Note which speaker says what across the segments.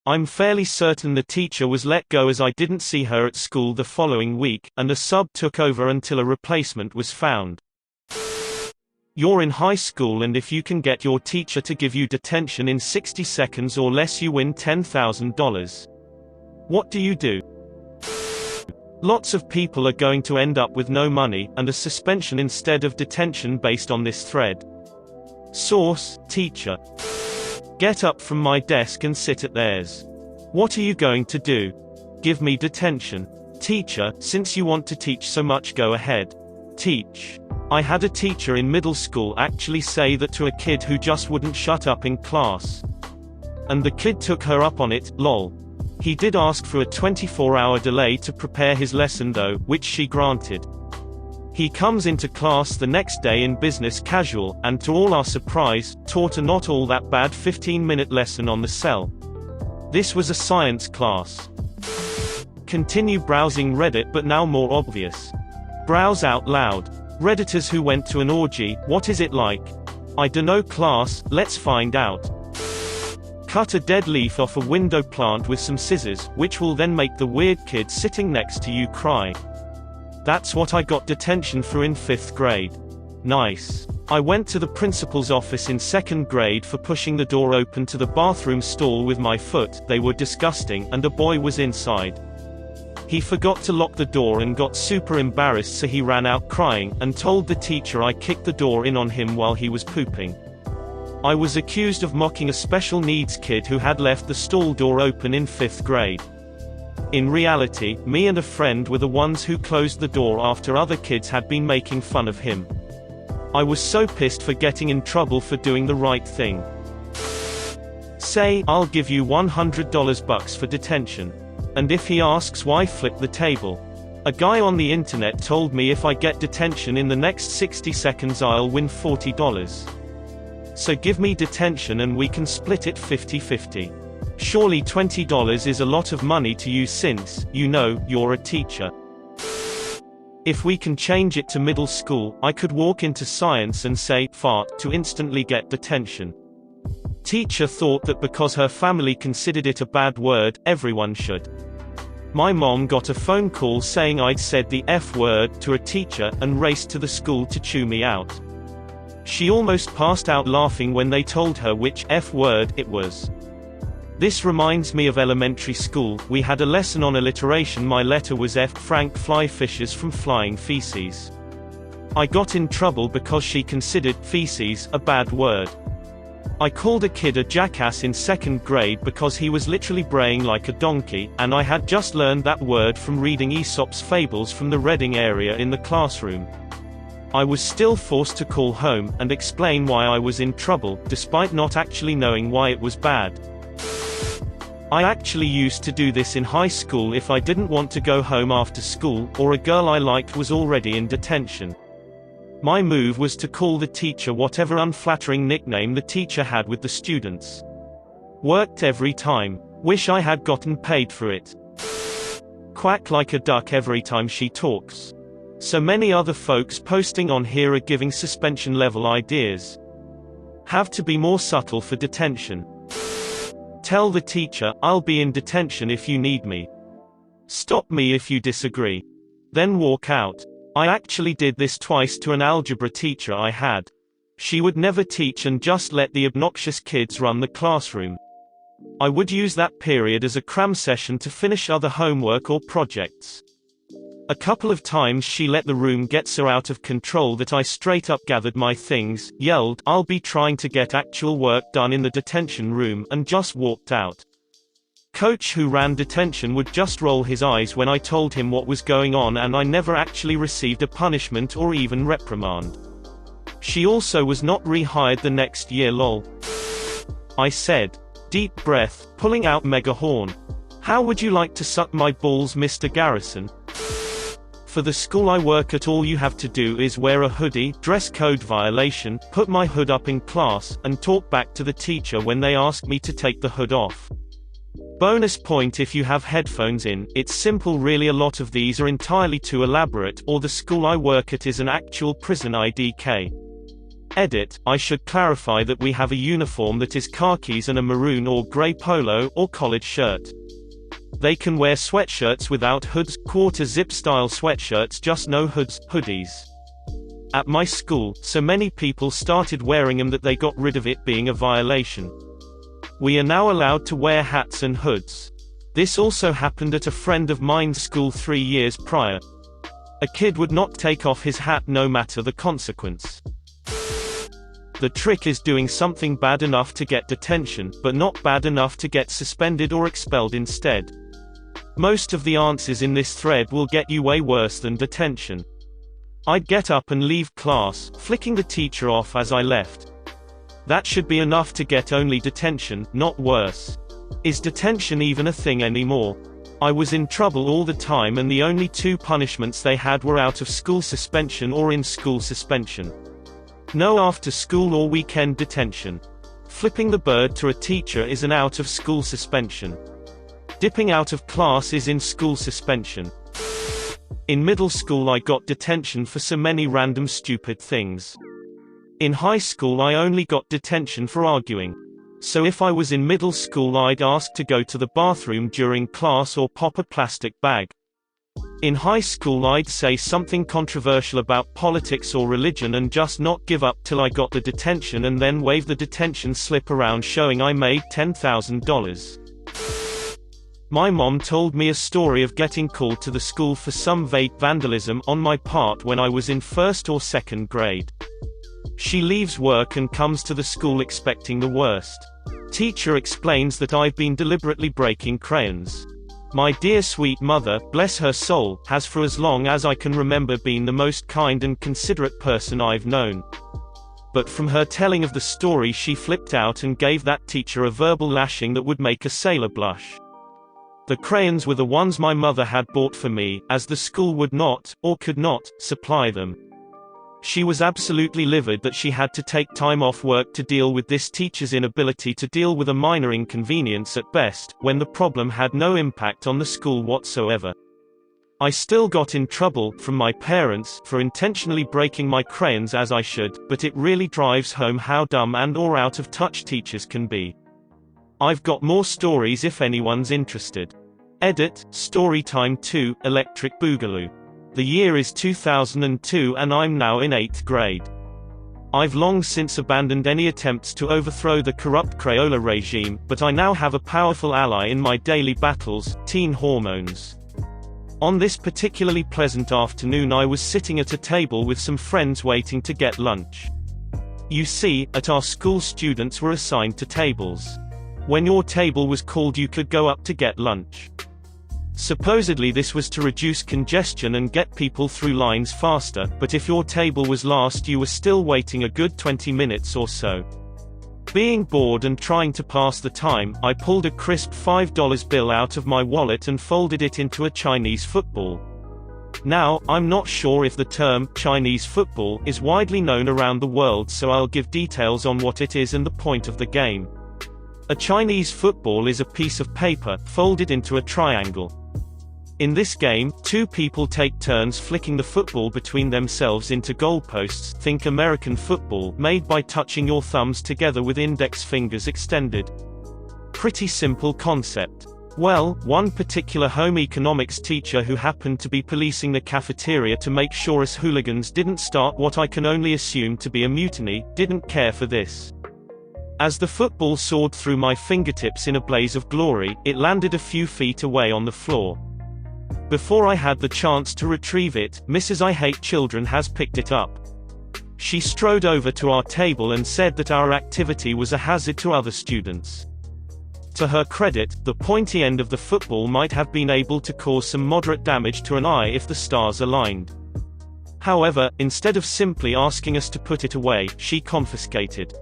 Speaker 1: I'm fairly certain the teacher was let go as I didn't see her at school the following week, and a sub took over until a replacement was found. You're in high school, and if you can get your teacher to give you detention in 60 seconds or less, you win $10,000. What do you do? Lots of people are going to end up with no money, and a suspension instead of detention based on this thread. Source: teacher. Get up from my desk and sit at theirs. What are you going to do? Give me detention. Teacher: since you want to teach so much, go ahead. Teach. I had a teacher in middle school actually say that to a kid who just wouldn't shut up in class. And the kid took her up on it, lol. He did ask for a 24-hour delay to prepare his lesson though, which she granted. He comes into class the next day in business casual, and to all our surprise, taught a not all that bad 15-minute lesson on the cell. This was a science class. Continue browsing Reddit, but now more obvious. Browse out loud. Redditors who went to an orgy, what is it like? I dunno class, let's find out. Cut a dead leaf off a window plant with some scissors, which will then make the weird kid sitting next to you cry. That's what I got detention for in 5th grade. Nice. I went to the principal's office in 2nd grade for pushing the door open to the bathroom stall with my foot. They were disgusting, and a boy was inside. He forgot to lock the door and got super embarrassed, so he ran out crying, and told the teacher I kicked the door in on him while he was pooping. I was accused of mocking a special needs kid who had left the stall door open in 5th grade. In reality, me and a friend were the ones who closed the door after other kids had been making fun of him. I was so pissed for getting in trouble for doing the right thing. Say, I'll give you $100 for detention. And if he asks why, flip the table. A guy on the internet told me if I get detention in the next 60 seconds I'll win $40. So give me detention and we can split it 50-50. Surely $20 is a lot of money to you since, you know, you're a teacher. If we can change it to middle school, I could walk into science and say, fart, to instantly get detention. Teacher thought that because her family considered it a bad word, everyone should. My mom got a phone call saying I'd said the F word to a teacher, and raced to the school to chew me out. She almost passed out laughing when they told her which F word it was. This reminds me of elementary school. We had a lesson on alliteration. My letter was F. Frank fly fishes from flying feces. I got in trouble because she considered feces a bad word. I called a kid a jackass in 2nd grade because he was literally braying like a donkey, and I had just learned that word from reading Aesop's fables from the Reading area in the classroom. I was still forced to call home and explain why I was in trouble, despite not actually knowing why it was bad. I actually used to do this in high school if I didn't want to go home after school, or a girl I liked was already in detention. My move was to call the teacher whatever unflattering nickname the teacher had with the students. Worked every time. Wish I had gotten paid for it. Quack like a duck every time she talks. So many other folks posting on here are giving suspension level ideas. Have to be more subtle for detention. Tell the teacher, I'll be in detention if you need me. Stop me if you disagree. Then walk out. I actually did this twice to an algebra teacher I had. She would never teach and just let the obnoxious kids run the classroom. I would use that period as a cram session to finish other homework or projects. A couple of times she let the room get so out of control that I straight up gathered my things, yelled, "I'll be trying to get actual work done in the detention room," and just walked out. Coach who ran detention would just roll his eyes when I told him what was going on, and I never actually received a punishment or even reprimand. She also was not rehired the next year, lol. I said. Deep breath, pulling out mega horn. How would you like to suck my balls, Mr. Garrison? For the school I work at, all you have to do is wear a hoodie, dress code violation, put my hood up in class, and talk back to the teacher when they ask me to take the hood off. Bonus point if you have headphones in. It's simple really. A lot of these are entirely too elaborate, or the school I work at is an actual prison IDK. Edit, I should clarify that we have a uniform that is khakis and a maroon or grey polo or collared shirt. They can wear sweatshirts without hoods, quarter-zip style sweatshirts just no hoods, hoodies. At my school, so many people started wearing them that they got rid of it being a violation. We are now allowed to wear hats and hoods. This also happened at a friend of mine's school 3 years prior. A kid would not take off his hat no matter the consequence. The trick is doing something bad enough to get detention, but not bad enough to get suspended or expelled instead. Most of the answers in this thread will get you way worse than detention. I'd get up and leave class, flicking the teacher off as I left. That should be enough to get only detention, not worse. Is detention even a thing anymore? I was in trouble all the time and the only 2 punishments they had were out of school suspension or in-school suspension. No after-school or weekend detention. Flipping the bird to a teacher is an out-of-school suspension. Dipping out of class is in-school suspension. In middle school I got detention for so many random stupid things. In high school I only got detention for arguing. So if I was in middle school I'd ask to go to the bathroom during class or pop a plastic bag. In high school I'd say something controversial about politics or religion and just not give up till I got the detention and then wave the detention slip around showing I made $10,000. My mom told me a story of getting called to the school for some vague vandalism on my part when I was in 1st or 2nd grade. She leaves work and comes to the school expecting the worst. Teacher explains that I've been deliberately breaking crayons. My dear sweet mother, bless her soul, has for as long as I can remember been the most kind and considerate person I've known. But from her telling of the story she flipped out and gave that teacher a verbal lashing that would make a sailor blush. The crayons were the ones my mother had bought for me, as the school would not, or could not, supply them. She was absolutely livid that she had to take time off work to deal with this teacher's inability to deal with a minor inconvenience at best, when the problem had no impact on the school whatsoever. I still got in trouble from my parents for intentionally breaking my crayons as I should, but it really drives home how dumb and/or out of touch teachers can be. I've got more stories if anyone's interested. Edit, Storytime 2, Electric Boogaloo. The year is 2002 and I'm now in 8th grade. I've long since abandoned any attempts to overthrow the corrupt Crayola regime, but I now have a powerful ally in my daily battles, teen hormones. On this particularly pleasant afternoon I was sitting at a table with some friends waiting to get lunch. You see, at our school students were assigned to tables. When your table was called you could go up to get lunch. Supposedly this was to reduce congestion and get people through lines faster, but if your table was last you were still waiting a good 20 minutes or so. Being bored and trying to pass the time, I pulled a crisp $5 bill out of my wallet and folded it into a Chinese football. Now, I'm not sure if the term, Chinese football, is widely known around the world, so I'll give details on what it is and the point of the game. A Chinese football is a piece of paper, folded into a triangle. In this game, 2 people take turns flicking the football between themselves into goalposts, think American football, made by touching your thumbs together with index fingers extended. Pretty simple concept. Well, one particular home economics teacher who happened to be policing the cafeteria to make sure us hooligans didn't start what I can only assume to be a mutiny, didn't care for this. As the football soared through my fingertips in a blaze of glory, it landed a few feet away on the floor. Before I had the chance to retrieve it, Mrs. I Hate Children has picked it up. She strode over to our table and said that our activity was a hazard to other students. To her credit, the pointy end of the football might have been able to cause some moderate damage to an eye if the stars aligned. However, instead of simply asking us to put it away, she confiscated.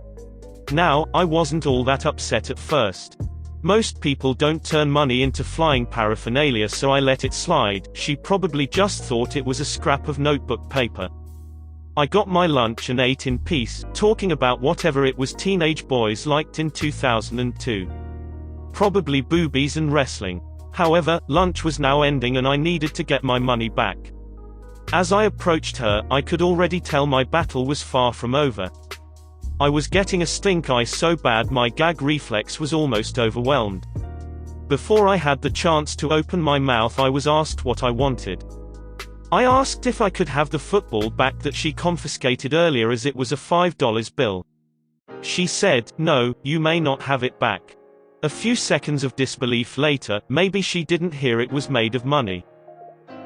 Speaker 1: Now, I wasn't all that upset at first. Most people don't turn money into flying paraphernalia, so I let it slide. She probably just thought it was a scrap of notebook paper. I got my lunch and ate in peace, talking about whatever it was teenage boys liked in 2002. Probably boobies and wrestling. However, lunch was now ending and I needed to get my money back. As I approached her, I could already tell my battle was far from over. I was getting a stink eye so bad my gag reflex was almost overwhelmed. Before I had the chance to open my mouth I was asked what I wanted. I asked if I could have the football back that she confiscated earlier as it was a $5 bill. She said, "No, you may not have it back." A few seconds of disbelief later, maybe she didn't hear it was made of money.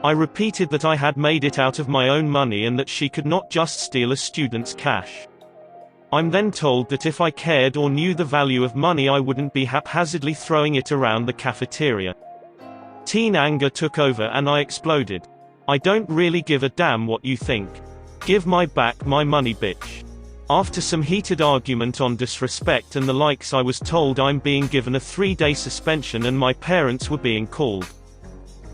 Speaker 1: I repeated that I had made it out of my own money and that she could not just steal a student's cash. I'm then told that if I cared or knew the value of money I wouldn't be haphazardly throwing it around the cafeteria. Teen anger took over and I exploded. "I don't really give a damn what you think. Give my back my money, bitch." After some heated argument on disrespect and the likes I was told I'm being given a 3-day suspension and my parents were being called.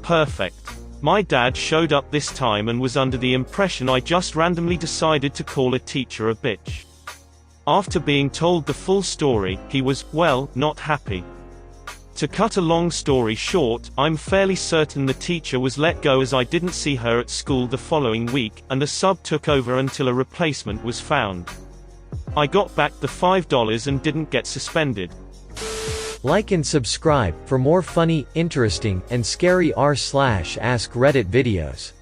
Speaker 1: Perfect. My dad showed up this time and was under the impression I just randomly decided to call a teacher a bitch. After being told the full story, he was, well, not happy. To cut a long story short, I'm fairly certain the teacher was let go as I didn't see her at school the following week, and a sub took over until a replacement was found. I got back the $5 and didn't get suspended.
Speaker 2: Like and subscribe for more funny, interesting, and scary r/ask Reddit videos.